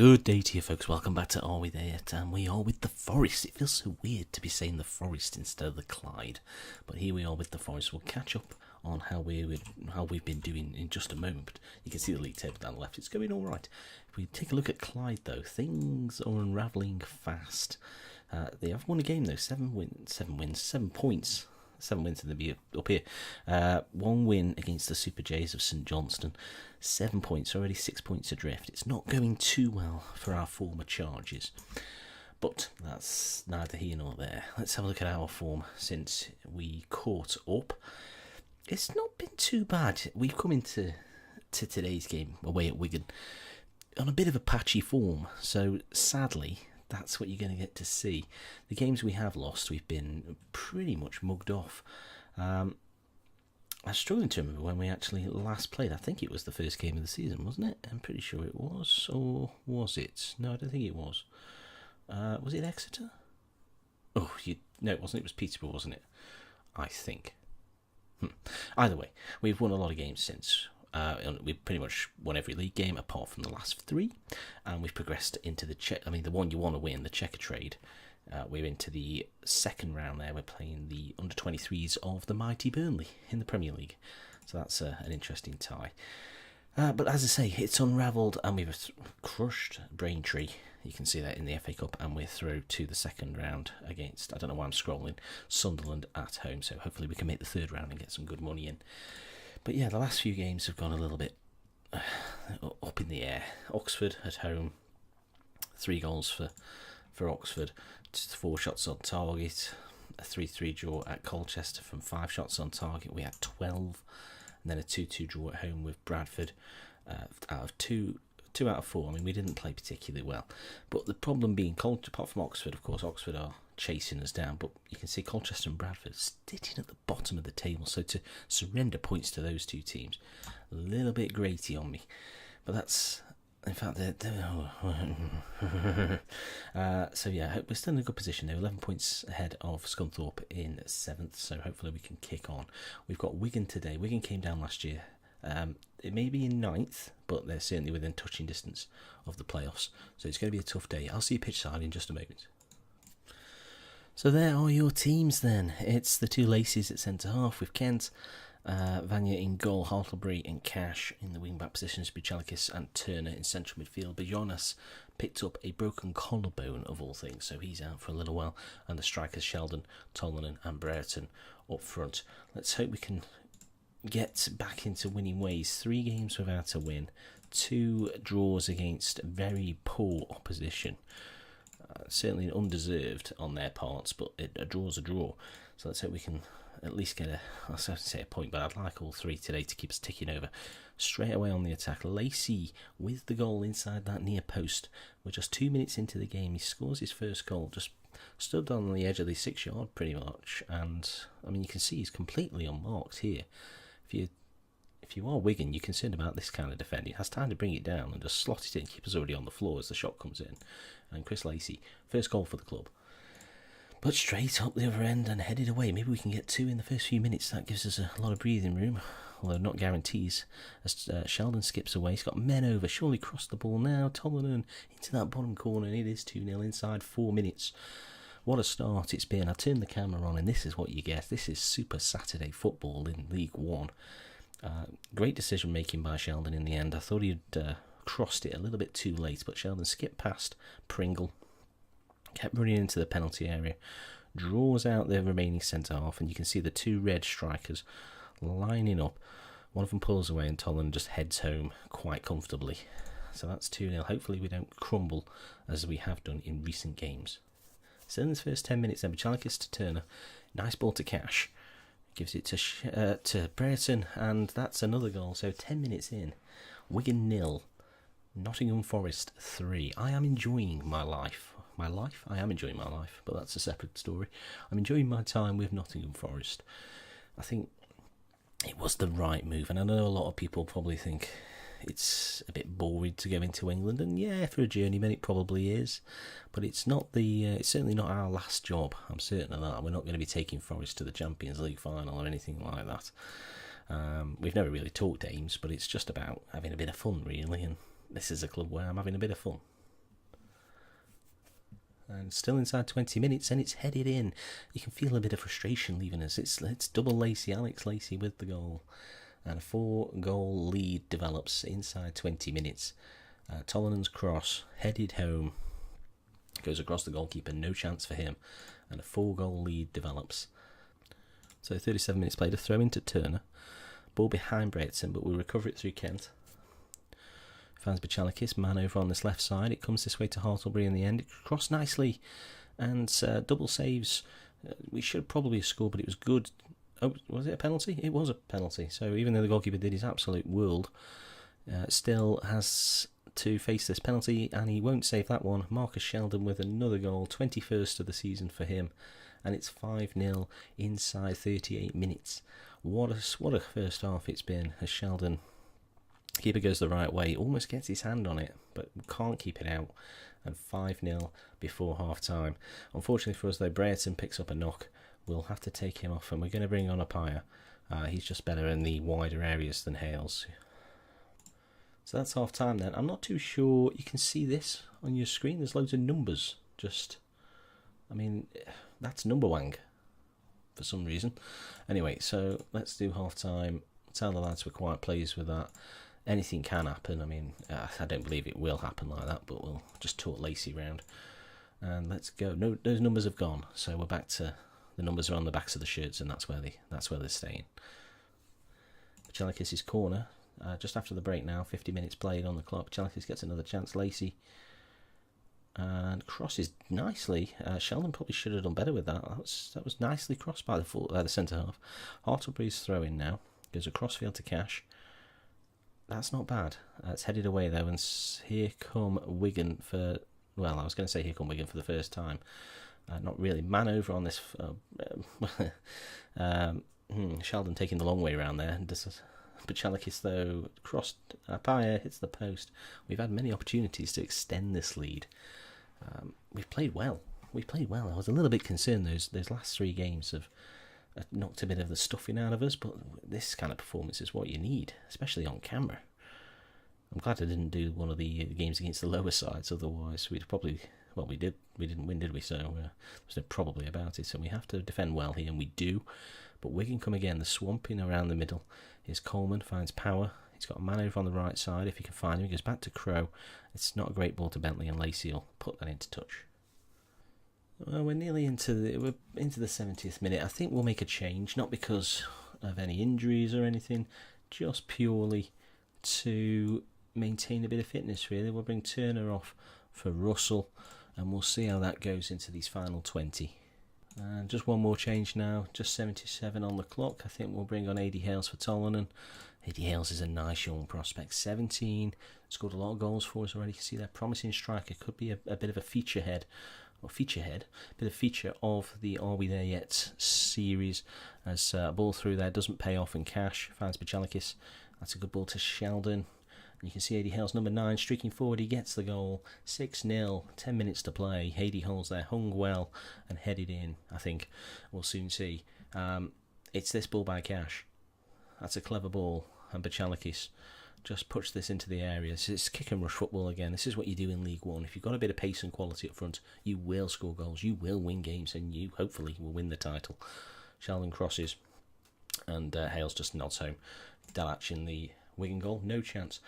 Good day to you folks, welcome back to Are We There Yet? And we are with the Forest. It feels so weird to be saying the Forest instead of the Clyde, but here we are with the Forest. We'll catch up on how we've been doing in just a moment, but you can see the league table down the left. It's going alright. If we take a look at Clyde though, things are unravelling fast. They have won a game though, 7 points. 7 wins in the be up here. 1 win against the Super Jays of St Johnstone. 7 points, already 6 points adrift. It's not going too well for our former charges, but that's neither here nor there. Let's have a look at our form since we caught up. It's not been too bad. We've come into today's game away at Wigan on a bit of a patchy form, so sadly that's what you're going to get to see. The games we have lost, we've been pretty much mugged off. I'm struggling to remember when we actually last played. I think it was the first game of the season, wasn't it? I'm pretty sure it was. Or was it? No, I don't think it was. Was it Exeter? No, it wasn't. It was Peterborough, wasn't it? I think. Either way, we've won a lot of games since. We've pretty much won every league game apart from the last 3, and we've progressed into the one you want to win, the checker trade. We're into the second round there. We're playing the under-23s of the mighty Burnley in the Premier League, so that's an interesting tie. But as I say, it's unravelled, and we've crushed Braintree. You can see that in the FA Cup, and we're through to the second round against, I don't know why I'm scrolling, Sunderland at home, so hopefully we can make the third round and get some good money in. But yeah, the last few games have gone a little bit up in the air. Oxford at home, 3 goals for Oxford, 4 shots on target, a 3-3 draw at Colchester from 5 shots on target. We had 12, and then a 2-2 draw at home with Bradford out of 2 out of 4. I mean, we didn't play particularly well. But the problem being, apart from Oxford, of course, Oxford are chasing us down, but you can see Colchester and Bradford sitting at the bottom of the table, so to surrender points to those 2 teams, a little bit graty on me. But that's, in fact, so yeah, we're still in a good position now, 11 points ahead of Scunthorpe in 7th, so hopefully we can kick on. We've got Wigan today. Wigan came down last year. It may be in 9th, but they're certainly within touching distance of the playoffs, so it's going to be a tough day. I'll see you pitch side in just a moment. So there are your teams then. It's the 2 Laces at centre-half with Kent, Vanya in goal, Hartlebury and Cash in the wing-back positions, Buchalikis and Turner in central midfield. Bajonas picked up a broken collarbone of all things, so he's out for a little while, and the strikers Sheldon, Tolmanen and Brereton up front. Let's hope we can get back into winning ways. 3 games without a win, 2 draws against very poor opposition. Certainly undeserved on their parts, but a draw's a draw. So let's hope we can at least get I was going to say a point, but I'd like all 3 today to keep us ticking over. Straight away on the attack, Lacey with the goal inside that near post. We're just 2 minutes into the game. He scores his first goal, just stood on the edge of the 6-yard pretty much, and I mean you can see he's completely unmarked here. If you are Wigan, you're concerned about this kind of defending. He has time to bring it down and just slot it in. Keeper's already on the floor as the shot comes in. And Chris Lacey, first goal for the club. But straight up the other end and headed away. Maybe we can get 2 in the first few minutes. That gives us a lot of breathing room, although not guarantees. As Sheldon skips away, he's got men over. Surely crossed the ball now. Tolmanen into that bottom corner, and it is 2-0 inside 4 minutes. What a start it's been. I turned the camera on, and this is what you get. This is Super Saturday football in League One. Great decision making by Sheldon in the end. I thought he'd crossed it a little bit too late, but Sheldon skipped past Pringle, kept running into the penalty area, draws out the remaining centre half, and you can see the 2 red strikers lining up. One of them pulls away, and Tollan just heads home quite comfortably. So that's 2-0. Hopefully we don't crumble as we have done in recent games. So in the first 10 minutes, then Buchalikis to Turner, nice ball to Cash. Gives it to Brereton, and that's another goal. So 10 minutes in, Wigan 0, Nottingham Forest 3. I am enjoying my life. I am enjoying my life, but that's a separate story. I'm enjoying my time with Nottingham Forest. I think it was the right move, and I know a lot of people probably think it's a bit boring to go into England, and yeah, for a journeyman it probably is, but it's not it's certainly not our last job. I'm certain of that. We're not going to be taking Forest to the Champions League final or anything like that. We've never really talked aims, but it's just about having a bit of fun really, and this is a club where I'm having a bit of fun. And still inside 20 minutes, and it's headed in. You can feel a bit of frustration leaving us. It's double Lacey, Alex Lacey with the goal. And a 4-goal lead develops inside 20 minutes. Tollinen's cross, headed home, goes across the goalkeeper, no chance for him. And a 4-goal lead develops. So 37 minutes played, a throw into Turner. Ball behind Brereton, but we'll recover it through Kent. Finds Bachalakis, man over on this left side. It comes this way to Hartlebury in the end. It crossed nicely, and double saves. We should probably have scored, but it was good. Oh, was it a penalty? It was a penalty. So even though the goalkeeper did his absolute world, still has to face this penalty, and he won't save that one. Marcus Sheldon with another goal, 21st of the season for him, and it's 5-0 inside 38 minutes. What a first half it's been, as Sheldon... Keeper goes the right way, almost gets his hand on it, but can't keep it out. And 5-0 before half-time. Unfortunately for us, though, Brereton picks up a knock. We'll have to take him off, and we're going to bring on Appiah. He's just better in the wider areas than Hales. So that's half-time then. I'm not too sure you can see this on your screen. There's loads of numbers. That's number wang for some reason. Anyway, so let's do half-time. Tell the lads we're quite pleased with that. Anything can happen. I don't believe it will happen like that, but we'll just talk Lacey round. And let's go. No, those numbers have gone, so we're back to the numbers are on the backs of the shirts, and that's where they're staying. Bachalakis' corner, just after the break now, 50 minutes played on the clock. Bachalakis gets another chance. Lacey and crosses nicely. Sheldon probably should have done better with that. That was nicely crossed by the centre half. Hartlebury's throw-in now. Goes across field to Cash. That's not bad. It's headed away though, and here come Wigan for... Well, I was going to say here come Wigan for the first time. Not really. Man over on this... Sheldon taking the long way around there. Bachalakis though, crossed. Appiah hits the post. We've had many opportunities to extend this lead. We've played well. I was a little bit concerned those last 3 games have knocked a bit of the stuffing out of us, but this kind of performance is what you need, especially on camera. I'm glad I didn't do one of the games against the lower sides, otherwise we'd probably... Well, we didn't win, did we? So there's no probably about it, so we have to defend well here, and we do. But Wigan come again, the swamping around the middle. Here's Coleman, finds Power. He's got a man over on the right side, if he can find him. He goes back to Crow. It's not a great ball to Bentley, and Lacey will put that into touch. Well, we're nearly into the 70th minute. I think we'll make a change, not because of any injuries or anything, just purely to maintain a bit of fitness, really. We'll bring Turner off for Russell, and we'll see how that goes into these final 20. And just one more change now, just 77 on the clock. I think we'll bring on AD Hales for Tollinen. AD Hales is a nice young prospect, 17, scored a lot of goals for us already. You can see that promising striker, could be a bit of a feature of the Are We There Yet series, as a ball through there doesn't pay off, and Cash finds Bachalakis. That's a good ball to Sheldon. And you can see AD Hales, number 9, streaking forward. He gets the goal. 6-0, 10 minutes to play. AD Hales there, hung well and headed in, I think. We'll soon see. It's this ball by Cash. That's a clever ball. And Bachalakis just puts this into the area. It's kick and rush football again. This is what you do in League One. If you've got a bit of pace and quality up front, you will score goals, you will win games, and you hopefully will win the title. Sheldon crosses, and Hales just nods home. Dalac in the Wigan goal, no chance.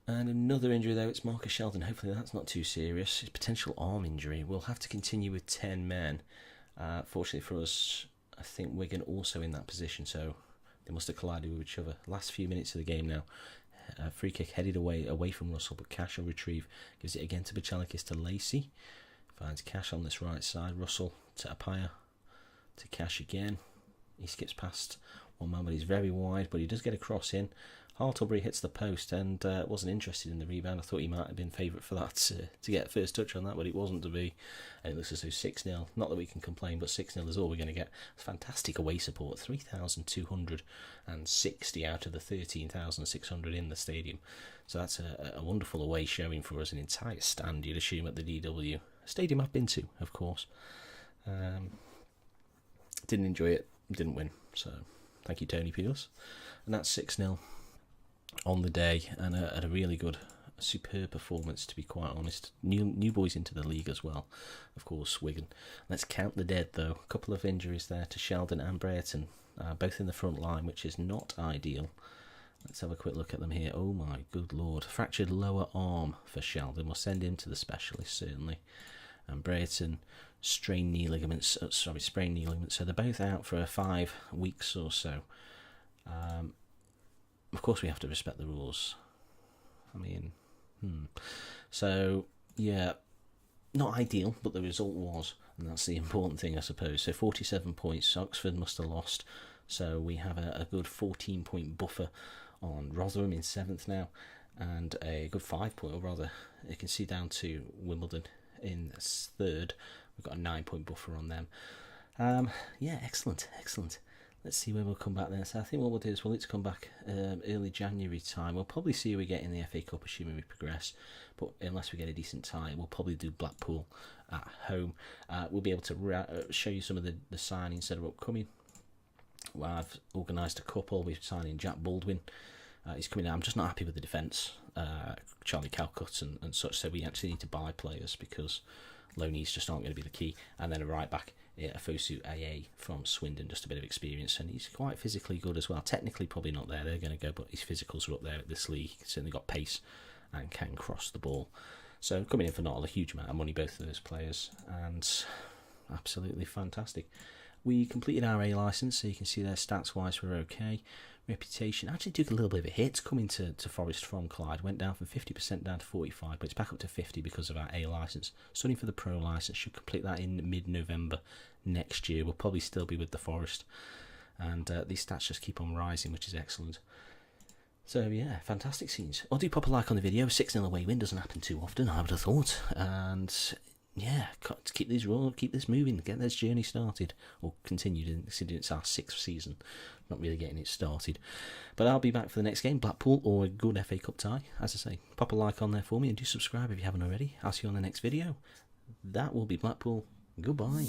And another injury though, it's Marcus Sheldon. Hopefully that's not too serious. His potential arm injury. We'll have to continue with 10 men. Fortunately for us, I think Wigan also in that position, so they must have collided with each other. Last few minutes of the game now. Free kick headed away from Russell, but Cash will retrieve. Gives it again to Bachalakis to Lacey. Finds Cash on this right side. Russell to Appiah. To Cash again. He skips past one man, but he's very wide, but he does get a cross in. Hartlebury hits the post and wasn't interested in the rebound. I thought he might have been favourite for that to get first touch on that, but it wasn't to be. And it looks as though 6-0. Not that we can complain, but 6-0 is all we're going to get. Fantastic away support. 3,260 out of the 13,600 in the stadium. So that's a wonderful away showing for us. An entire stand, you'd assume, at the DW. A stadium I've been to, of course. Didn't enjoy it. Didn't win. So thank you, Tony Pearce. And that's 6-0 on the day, and a really good superb performance, to be quite honest. New boys into the league as well, of course, Wigan. Let's count the dead, though. A couple of injuries there to Sheldon and Brereton, both in the front line, which is not ideal. Let's have a quick look at them here. Oh my good lord. Fractured lower arm for Sheldon. We'll send him to the specialist, certainly. And Brereton, sprained knee ligaments. So they're both out for 5 weeks or so. Of course, we have to respect the rules. I mean, So, yeah, not ideal, but the result was, and that's the important thing, I suppose. So 47 points, Oxford must have lost. So we have a good 14-point buffer on Rotherham in 7th now, and a good 5-point, or rather, you can see down to Wimbledon in 3rd. We've got a 9-point buffer on them. Yeah, excellent. Let's see when we'll come back then. So I think what we'll do is we'll need to come back early January time. We'll probably see who we get in the FA Cup, assuming we progress. But unless we get a decent tie, we'll probably do Blackpool at home. We'll be able to show you some of the signings that are upcoming. Well, I've organised a couple. We're signing Jack Baldwin. He's coming out. I'm just not happy with the defence. Charlie Calcutt and such. So we actually need to buy players because loanees just aren't going to be the key. And then a right back, Afosu AA from Swindon, just a bit of experience. And he's quite physically good as well. Technically probably not there. They're going to go, but his physicals are up there at this league. He's certainly got pace and can cross the ball. So coming in for not a huge amount of money, both of those players. And absolutely fantastic. We completed our A licence, so you can see there stats-wise we're okay. Reputation actually took a little bit of a hit coming to Forest from Clyde. Went down from 50% down to 45%, but it's back up to 50% because of our A licence. Studying for the Pro licence, should complete that in mid-November next year. We'll probably still be with the Forest. And these stats just keep on rising, which is excellent. So yeah, fantastic scenes. I'll do pop a like on the video. 6-0 away win doesn't happen too often, I would have thought. And yeah, to keep this rolling, keep this moving, get this journey started, or continued, considering it's our 6th season, not really getting it started. But I'll be back for the next game, Blackpool, or a good FA Cup tie. As I say, pop a like on there for me, and do subscribe if you haven't already. I'll see you on the next video. That will be Blackpool. Goodbye.